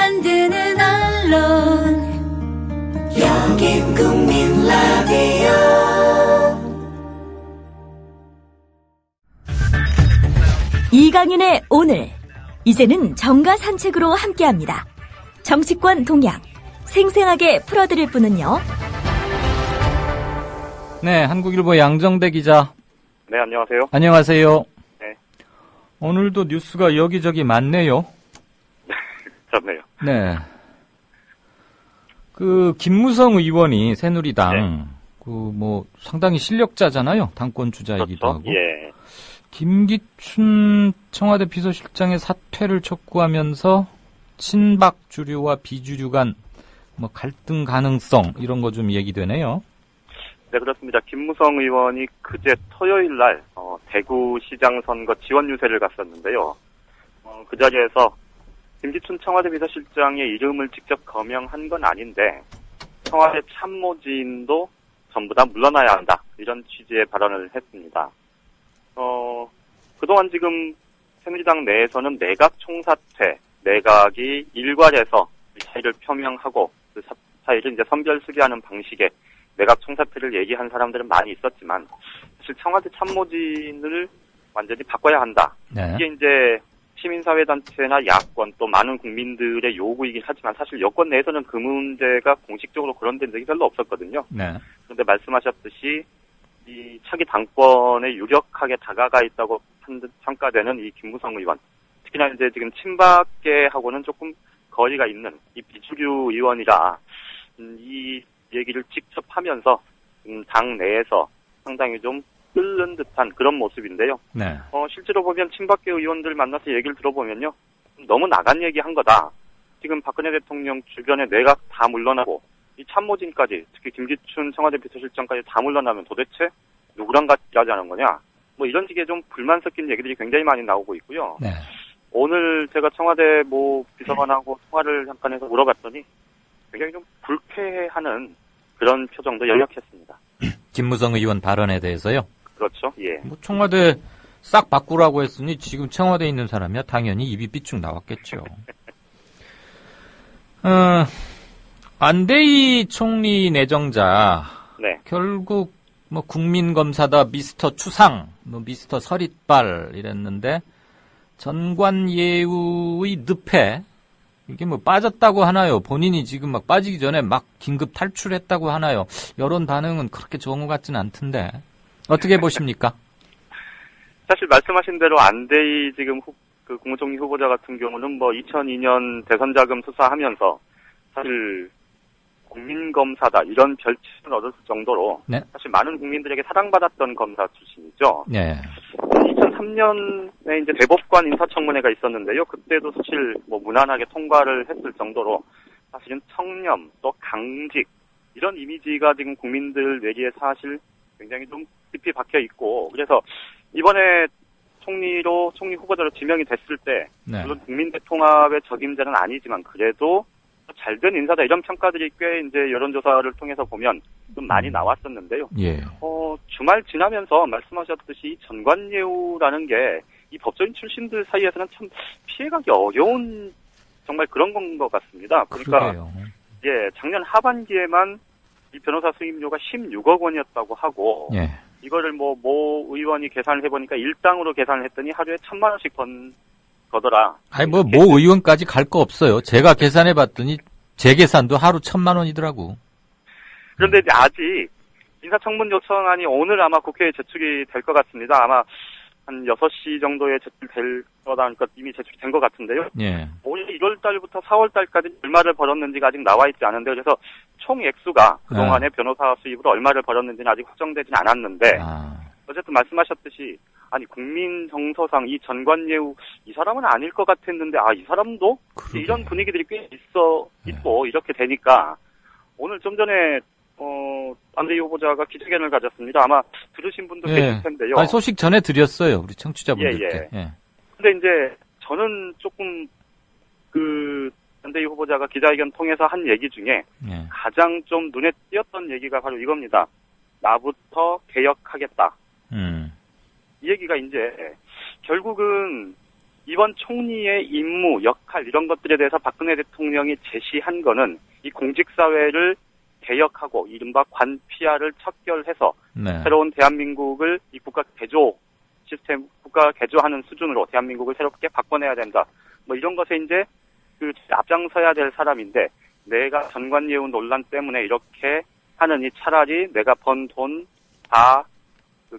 만드는 언론 여긴 국민 라디오. 이강윤의 오늘, 이제는 정가 산책으로 함께합니다. 정치권 동향 생생하게 풀어드릴 분은요. 네, 한국일보 양정대 기자. 네, 안녕하세요. 안녕하세요. 네. 오늘도 뉴스가 여기저기 많네요. 그렇네요. 네. 김무성 의원이 새누리당, 네. 상당히 실력자잖아요. 당권 주자이기도 그렇죠? 하고. 예. 김기춘 청와대 비서실장의 사퇴를 촉구하면서 친박 주류와 비주류 간 갈등 가능성, 이런 거 좀 얘기되네요. 네, 그렇습니다. 김무성 의원이 그제 토요일 날, 대구시장 선거 지원 유세를 갔었는데요. 그 자리에서 김기춘 청와대 비서실장의 이름을 직접 거명한 건 아닌데, 청와대 참모진도 전부 다 물러나야 한다. 이런 취지의 발언을 했습니다. 그동안 지금 새누리당 내에서는 내각 총사퇴, 내각이 일괄해서 사의를 표명하고 그 사의를 이제 선별수기하는 방식의 내각 총사퇴를 얘기한 사람들은 많이 있었지만, 사실 청와대 참모진을 완전히 바꿔야 한다. 네. 이게 이제 시민사회단체나 야권 또 많은 국민들의 요구이긴 하지만 사실 여권 내에서는 그 문제가 공식적으로 거론된 적이 별로 없었거든요. 네. 그런데 말씀하셨듯이 이 차기 당권에 유력하게 다가가 있다고 평가되는 이 김무성 의원, 특히나 이제 지금 친박계하고는 조금 거리가 있는 이 비주류 의원이라 이 얘기를 직접 하면서 당 내에서 상당히 좀 끓는 듯한 그런 모습인데요. 네. 실제로 보면 친박계 의원들 만나서 얘기를 들어보면요, 너무 나간 얘기 한 거다. 지금 박근혜 대통령 주변에 내각 다 물러나고 이 참모진까지, 특히 김기춘 청와대 비서실장까지 다 물러나면 도대체 누구랑 같이 하자는 거냐? 이런 식의 좀 불만 섞인 얘기들이 굉장히 많이 나오고 있고요. 네. 오늘 제가 청와대 비서관하고 통화를 잠깐 해서 물어봤더니 굉장히 좀 불쾌해하는 그런 표정도 역력했습니다. 김무성 의원 발언에 대해서요? 그렇죠. 예. 청와대 싹 바꾸라고 했으니 지금 청와대에 있는 사람이야 당연히 입이 삐쭉 나왔겠죠. 안대희 총리 내정자. 네. 결국 국민검사다, 미스터 추상, 미스터 서릿발 이랬는데 전관예우의 늪에 이게 빠졌다고 하나요? 본인이 지금 빠지기 전에 긴급 탈출했다고 하나요? 여론 반응은 그렇게 좋은 것 같지는 않던데. 어떻게 보십니까? 사실 말씀하신 대로 안대희 지금 국무총리 후보자 같은 경우는 2002년 대선 자금 수사하면서 사실 국민검사다 이런 별칭을 얻을 정도로, 네. 사실 많은 국민들에게 사랑받았던 검사 출신이죠. 네. 2003년에 이제 대법관 인사청문회가 있었는데요. 그때도 사실 무난하게 통과를 했을 정도로 사실은 청렴 또 강직 이런 이미지가 지금 국민들 뇌리에 사실 굉장히 좀 깊이 박혀 있고, 그래서 이번에 총리 후보자로 지명이 됐을 때, 네. 물론 국민대 통합의 적임자는 아니지만 그래도 잘된 인사다 이런 평가들이 꽤 이제 여론조사를 통해서 보면 좀 많이 나왔었는데요. 예. 주말 지나면서 말씀하셨듯이 전관예우라는 게 이 법조인 출신들 사이에서는 참 피해가기 어려운 정말 그런 건 것 같습니다. 그러니까 그러게요. 예, 작년 하반기에만 이 변호사 수임료가 16억 원이었다고 하고, 예. 이거를 모 의원이 계산을 해보니까 일당으로 계산을 했더니 하루에 1,000만 원씩 거더라. 모 의원까지 갈 거 없어요. 제가 계산해봤더니 제 계산도 하루 1,000만 원이더라고. 그런데 이제 아직 인사청문 요청안이 오늘 아마 국회에 제출이 될 것 같습니다. 아마 한 6시 정도에 제출될 거다니까 이미 제출이 된 것 같은데요. 예. 올해 1월 달부터 4월 달까지 얼마를 벌었는지가 아직 나와 있지 않은데, 그래서 총 액수가 그동안에 변호사 수입으로 얼마를 벌었는지는 아직 확정되진 않았는데, 어쨌든 말씀하셨듯이 아니 국민 정서상 이 전관예우 이 사람은 아닐 것 같았는데 이 사람도 이런 분위기들이 꽤 있고 이렇게 되니까 오늘 좀 전에 안대희 후보자가 기자회견을 가졌습니다. 아마 들으신 분도 계실 텐데요. 소식 전해 드렸어요, 우리 청취자분들께. 예. 근데 이제 저는 조금 안대희 후보자가 기자회견 통해서 한 얘기 중에 가장 좀 눈에 띄었던 얘기가 바로 이겁니다. 나부터 개혁하겠다. 이 얘기가 이제 결국은 이번 총리의 임무, 역할 이런 것들에 대해서 박근혜 대통령이 제시한 거는 이 공직사회를 개혁하고 이른바 관피아를 척결해서 네. 새로운 대한민국을 이 국가 개조 시스템, 국가 개조하는 수준으로 대한민국을 새롭게 바꿔내야 된다. 뭐 이런 것에 이제 그 앞장서야 될 사람인데 내가 전관예우 논란 때문에 이렇게 하느니 차라리 내가 번 돈 다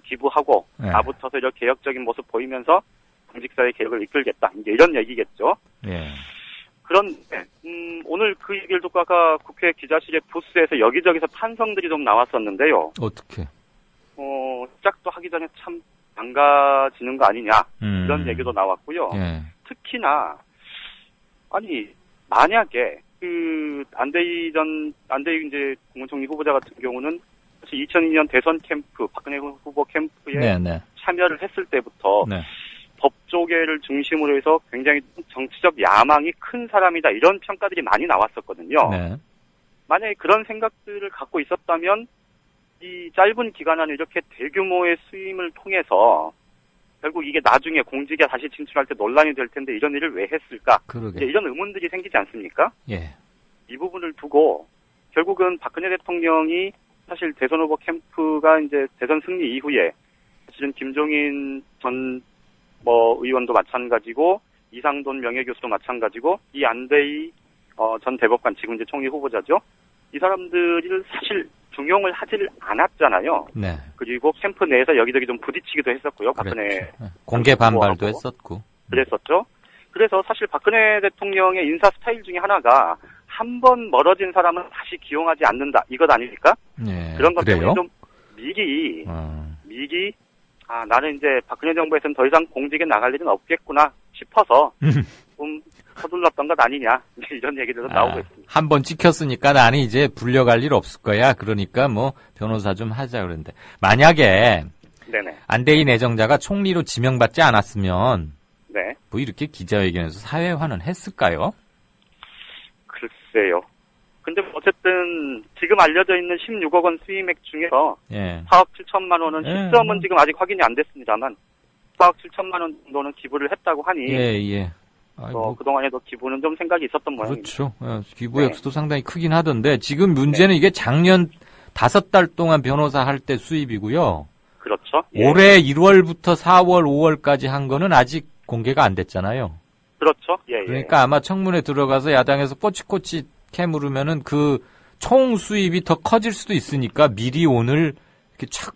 기부하고 네. 나붙어서 이렇게 개혁적인 모습 보이면서 공직사회 개혁을 이끌겠다. 이제 이런 얘기겠죠. 예. 그런데 오늘 그 얘기를 듣고 아까 국회 기자실의 부스에서 여기저기서 판성들이 좀 나왔었는데요. 어떻게? 시작도 하기 전에 참 망가지는 거 아니냐 이런 얘기도 나왔고요. 예. 특히나 아니 만약에 그 안대희 이제 국무총리 후보자 같은 경우는 사실 2002년 대선 캠프 박근혜 후보 캠프에 네네. 참여를 했을 때부터 네. 법조계를 중심으로 해서 굉장히 정치적 야망이 큰 사람이다 이런 평가들이 많이 나왔었거든요. 네. 만약에 그런 생각들을 갖고 있었다면 이 짧은 기간 안에 이렇게 대규모의 수임을 통해서 결국 이게 나중에 공직에 다시 진출할 때 논란이 될 텐데 이런 일을 왜 했을까? 그러게. 이제 이런 의문들이 생기지 않습니까? 예. 이 부분을 두고 결국은 박근혜 대통령이 사실 대선 후보 캠프가 이제 대선 승리 이후에 사실은 김종인 전 의원도 마찬가지고 이상돈 명예교수도 마찬가지고 이 안대희 전 대법관 지금 이제 총리 후보자죠. 이 사람들을 사실 중용을 하질 않았잖아요. 네. 그리고 캠프 내에서 여기저기 좀 부딪히기도 했었고요. 박근혜 그렇죠. 공개 반발도 했었고. 그랬었죠. 그래서 사실 박근혜 대통령의 인사 스타일 중에 하나가 한 번 멀어진 사람은 다시 기용하지 않는다. 이것 아닙니까? 예. 그런 것 때문에 그래요? 좀 미리 나는 이제 박근혜 정부에서는 더 이상 공직에 나갈 일은 없겠구나 싶어서 좀 서둘렀던 것 아니냐 이런 얘기들도 나오고 있습니다. 한 번 찍혔으니까 나는 이제 불려갈 일 없을 거야. 그러니까 뭐 변호사 좀 하자 그러는데 만약에 네네. 안대희 내정자가 총리로 지명받지 않았으면 네. 뭐 이렇게 기자회견에서 사회화는 했을까요? 글쎄요. 근데 어쨌든 지금 알려져 있는 16억 원 수임액 중에서 예. 4억 7천만 원은 예. 시점은 지금 아직 확인이 안 됐습니다만 4억 7천만 원 정도는 기부를 했다고 하니 예. 아이고, 그동안에도 기부는 좀 생각이 있었던 모양입니다. 그렇죠. 기부 액수도 상당히 크긴 하던데 지금 문제는 이게 작년 5달 동안 변호사 할 때 수입이고요. 그렇죠. 올해 1월부터 4월, 5월까지 한 거는 아직 공개가 안 됐잖아요. 그렇죠. 그러니까 아마 청문회 들어가서 야당에서 꼬치꼬치 캐물으면은 그 총 수입이 더 커질 수도 있으니까 미리 오늘 이렇게 착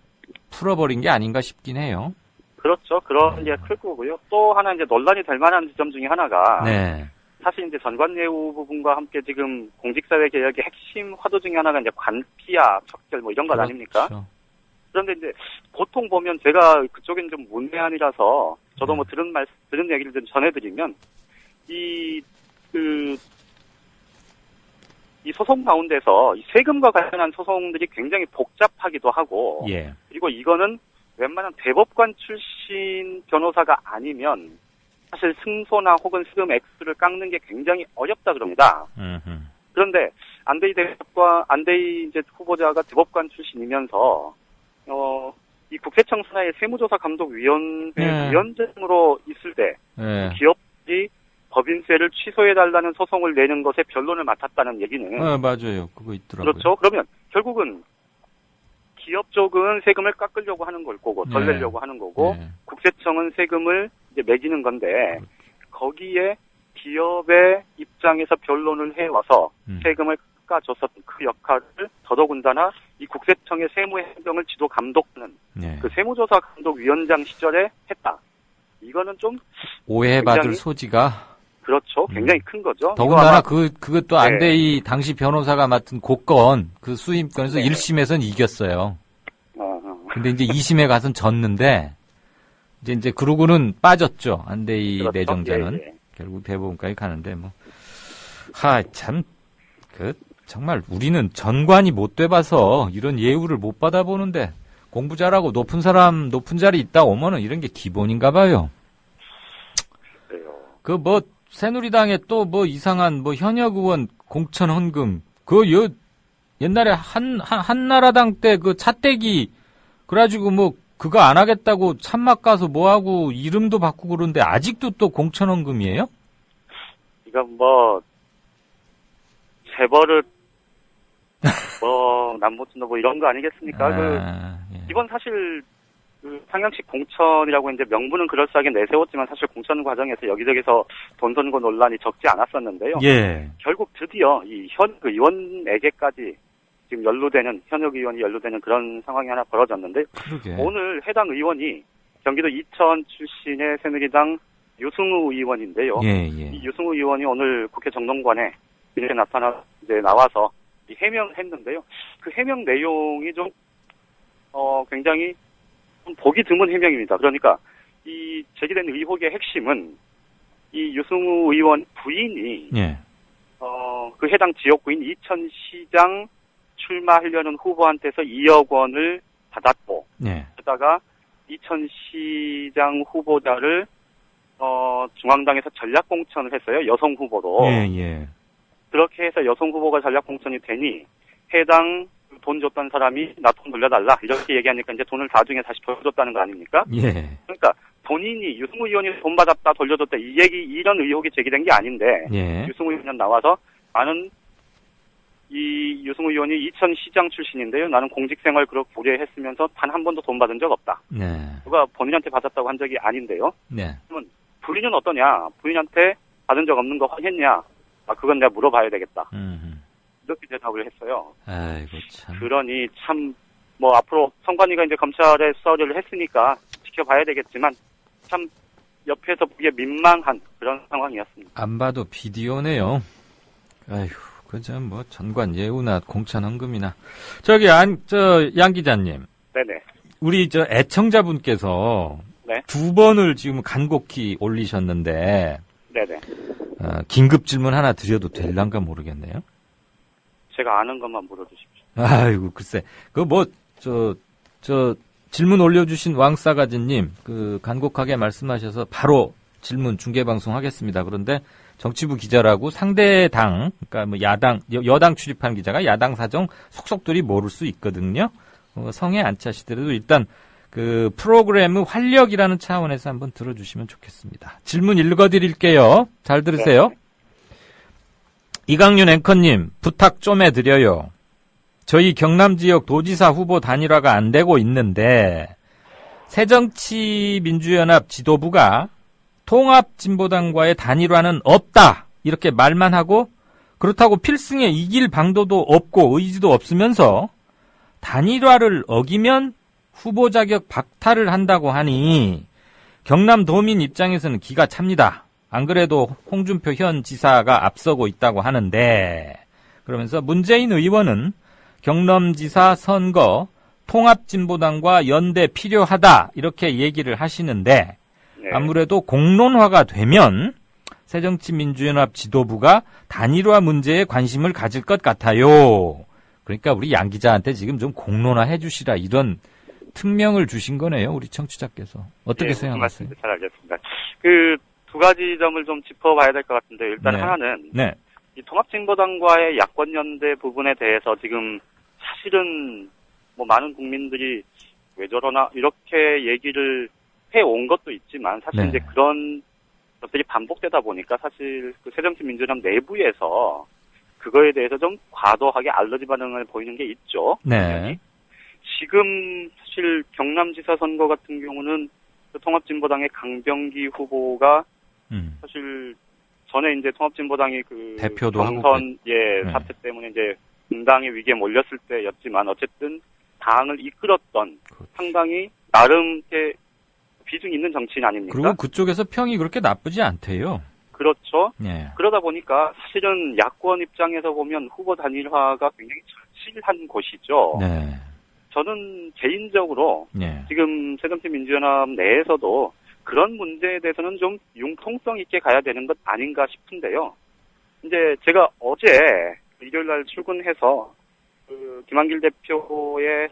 풀어버린 게 아닌가 싶긴 해요. 그렇죠. 그런 게 클 거고요. 또 하나 이제 논란이 될 만한 지점 중에 하나가 네. 사실 이제 전관예우 부분과 함께 지금 공직사회 개혁의 핵심 화두 중에 하나가 이제 관피아 척결 뭐 이런 것 아닙니까? 그렇죠. 그런데 이제 보통 보면 제가 그쪽엔 좀 문외한이라서 저도 뭐 들은 얘기를 좀 전해드리면 이 소송 가운데서 이 세금과 관련한 소송들이 굉장히 복잡하기도 하고 예. 그리고 이거는 웬만한 대법관 출신 변호사가 아니면 사실 승소나 혹은 세금 액수를 깎는 게 굉장히 어렵다 그럽니다. 그런데 안대희 이제 후보자가 대법관 출신이면서 이 국세청 산하의 세무조사 감독위원회 위원장으로 있을 때 기업이 법인세를 취소해달라는 소송을 내는 것에 변론을 맡았다는 얘기는 맞아요. 그거 있더라고요. 그렇죠. 그러면 결국은 기업 쪽은 세금을 깎으려고 하는 걸 거고 덜 내려고 하는 거고 국세청은 세금을 이제 매기는 건데 거기에 기업의 입장에서 변론을 해와서 세금을 깎아줬었던 그 역할을 더더군다나 이 국세청의 세무행정을 지도 감독하는 그 세무조사 감독위원장 시절에 했다. 이거는 좀 오해받을 소지가 그렇죠. 굉장히 큰 거죠. 더군다나 그것도 안대희 당시 변호사가 맡은 고건 그 수임권에서 1심에서는 이겼어요. 근데 이제 2심에 가서는 졌는데 이제 그러고는 빠졌죠. 안대희 그렇죠. 내정자는 결국 대법원까지 가는데 정말 우리는 전관이 못 돼봐서 이런 예우를 못 받아보는데 공부 잘하고 높은 자리 있다 오면은 이런 게 기본인가 봐요. 새누리당에 또 이상한 현역 의원 공천 헌금 옛날에 한나라당 때 그 차떼기 그래가지고 그거 안 하겠다고 찬막 가서 뭐하고 이름도 바꾸고 그러는데 아직도 또 공천원금이에요? 이건 뭐 재벌을 남모친도 뭐 이런 거 아니겠습니까? 예. 이건 사실 상향식 공천이라고 이제 명분은 그럴싸하게 내세웠지만 사실 공천 과정에서 여기저기서 돈 선거 논란이 적지 않았었는데요. 예. 결국 드디어 이 현역 의원에게까지 지금 연루되는 현역 의원이 연루되는 그런 상황이 하나 벌어졌는데 그러게. 오늘 해당 의원이 경기도 이천 출신의 새누리당 유승우 의원인데요. 예. 이 유승우 의원이 오늘 국회 정론관에 이렇게 나와서 이 해명을 했는데요. 그 해명 내용이 좀 굉장히 좀 보기 드문 해명입니다. 그러니까 이 제기된 의혹의 핵심은 이 유승우 의원 부인이 예. 그 해당 지역구인 이천시장 출마하려는 후보한테서 2억 원을 받았고, 예. 그러다가 이천시장 후보자를 중앙당에서 전략 공천을 했어요. 여성 후보로. 예. 그렇게 해서 여성 후보가 전략 공천이 되니 해당 돈 줬던 사람이 나 돈 돌려달라 이렇게 얘기하니까 이제 돈을 나중에 다시 돌려줬다는 거 아닙니까? 예. 그러니까 본인이 유승우 의원이 돈 받았다 돌려줬다 이런 의혹이 제기된 게 아닌데 예. 유승우 의원 나와서 나는 이 유승우 의원이 이천시장 출신인데요. 나는 공직생활 그렇게 오래 했으면서 단 한 번도 돈 받은 적 없다. 네. 누가 본인한테 받았다고 한 적이 아닌데요. 네. 그러면 부인은 어떠냐? 부인한테 받은 적 없는 거 확인했냐? 그건 내가 물어봐야 되겠다. 이렇게 대답을 했어요. 아이고 참. 그러니 참 뭐 앞으로 성관이가 이제 검찰에 수사를 했으니까 지켜봐야 되겠지만 참 옆에서 보기에 민망한 그런 상황이었습니다. 안 봐도 비디오네요. 아이고, 그저 뭐 전관 예우나 공천헌금이나. 저기 양 기자님. 네네. 우리 애청자분께서 네. 2번을 지금 간곡히 올리셨는데. 네네. 긴급 질문 하나 드려도 될란가 모르겠네요. 제가 아는 것만 물어주십시오. 아이고, 글쎄. 질문 올려주신 왕싸가지님, 간곡하게 말씀하셔서 바로 질문 중계방송 하겠습니다. 그런데 정치부 기자라고 상대 당, 그러니까 뭐 여당 출입한 기자가 야당 사정 속속들이 모를 수 있거든요. 성에 안 차시더라도 일단 프로그램의 활력이라는 차원에서 한번 들어주시면 좋겠습니다. 질문 읽어드릴게요. 잘 들으세요. 네. 이강윤 앵커님, 부탁 좀 해드려요. 저희 경남 지역 도지사 후보 단일화가 안 되고 있는데 새정치민주연합 지도부가 통합진보당과의 단일화는 없다 이렇게 말만 하고 그렇다고 필승에 이길 방도도 없고 의지도 없으면서 단일화를 어기면 후보 자격 박탈을 한다고 하니 경남도민 입장에서는 기가 찹니다. 안 그래도 홍준표 현 지사가 앞서고 있다고 하는데 그러면서 문재인 의원은 경남지사 선거 통합진보당과 연대 필요하다 이렇게 얘기를 하시는데 네. 아무래도 공론화가 되면 새정치민주연합 지도부가 단일화 문제에 관심을 가질 것 같아요. 그러니까 우리 양 기자한테 지금 좀 공론화 해주시라 이런 특명을 주신 거네요. 우리 청취자께서. 어떻게 생각하세요? 잘 알겠습니다. 두 가지 점을 좀 짚어봐야 될 것 같은데 일단 네. 하나는 네. 이 통합진보당과의 야권연대 부분에 대해서 지금 사실은 뭐 많은 국민들이 왜 저러나 이렇게 얘기를 해온 것도 있지만 사실 네. 이제 그런 것들이 반복되다 보니까 사실 새정치민주연합 내부에서 그거에 대해서 좀 과도하게 알러지 반응을 보이는 게 있죠. 네. 지금 사실 경남지사 선거 같은 경우는 통합진보당의 강병기 후보가 사실 전에 이제 통합진보당이 대표도 경선 하고 사태 때문에 이제 분당의 위기에 몰렸을 때였지만 어쨌든 당을 이끌었던 상당히 나름 비중이 있는 정치인 아닙니까? 그리고 그쪽에서 평이 그렇게 나쁘지 않대요. 그렇죠. 예. 그러다 보니까 사실은 야권 입장에서 보면 후보 단일화가 굉장히 절실한 곳이죠. 네. 저는 개인적으로 네. 지금 새정치민주연합 내에서도 그런 문제에 대해서는 좀 융통성 있게 가야 되는 것 아닌가 싶은데요. 이제 제가 어제 일요일 날 출근해서 김한길 대표의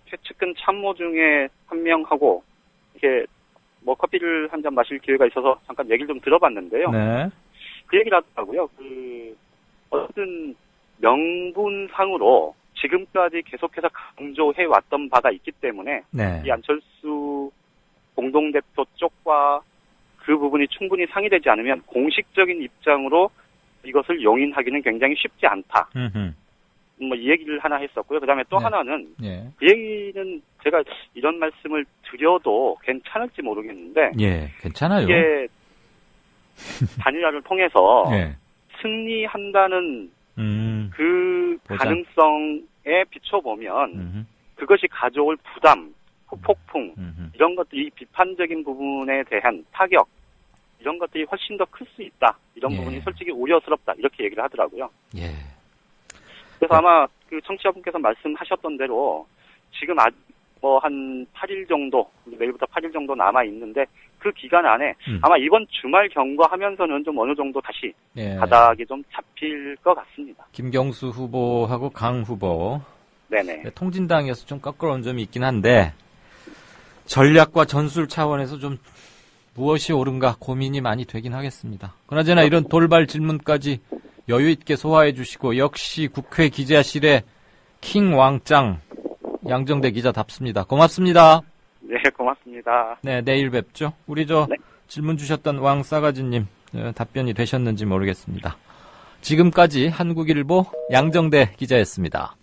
최측근 참모 중에 한 명하고 이렇게 커피를 한 잔 마실 기회가 있어서 잠깐 얘기를 좀 들어봤는데요. 네. 그 얘기를 하더라고요. 어쨌든 명분상으로 지금까지 계속해서 강조해 왔던 바가 있기 때문에 네. 이 안철수 공동대표 쪽과 그 부분이 충분히 상의되지 않으면 공식적인 입장으로 이것을 용인하기는 굉장히 쉽지 않다. 뭐 이 얘기를 하나 했었고요. 그다음에 또 네. 하나는 예. 그 얘기는 제가 이런 말씀을 드려도 괜찮을지 모르겠는데 예, 괜찮아요. 이게 단일화를 통해서 예. 승리한다는 그 보장. 가능성에 비춰보면 그것이 가져올 부담, 후폭풍 이런 것들, 이 비판적인 부분에 대한 타격 이런 것들이 훨씬 더 클 수 있다. 이런 예. 부분이 솔직히 우려스럽다. 이렇게 얘기를 하더라고요. 예. 그래서 아마 그 청취자분께서 말씀하셨던 대로 지금 뭐 한 8일 정도, 내일부터 8일 정도 남아 있는데 그 기간 안에 아마 이번 주말 경과하면서는 좀 어느 정도 다시 예. 바닥이 좀 잡힐 것 같습니다. 김경수 후보하고 강 후보. 네네. 네, 통진당에서 좀 껄끄러운 점이 있긴 한데 전략과 전술 차원에서 좀 무엇이 옳은가 고민이 많이 되긴 하겠습니다. 그나저나 이런 돌발 질문까지 여유 있게 소화해 주시고 역시 국회 기자실의 킹 왕짱 양정대 기자답습니다. 고맙습니다. 네, 고맙습니다. 네, 내일 뵙죠. 우리 네. 질문 주셨던 왕싸가지님 답변이 되셨는지 모르겠습니다. 지금까지 한국일보 양정대 기자였습니다.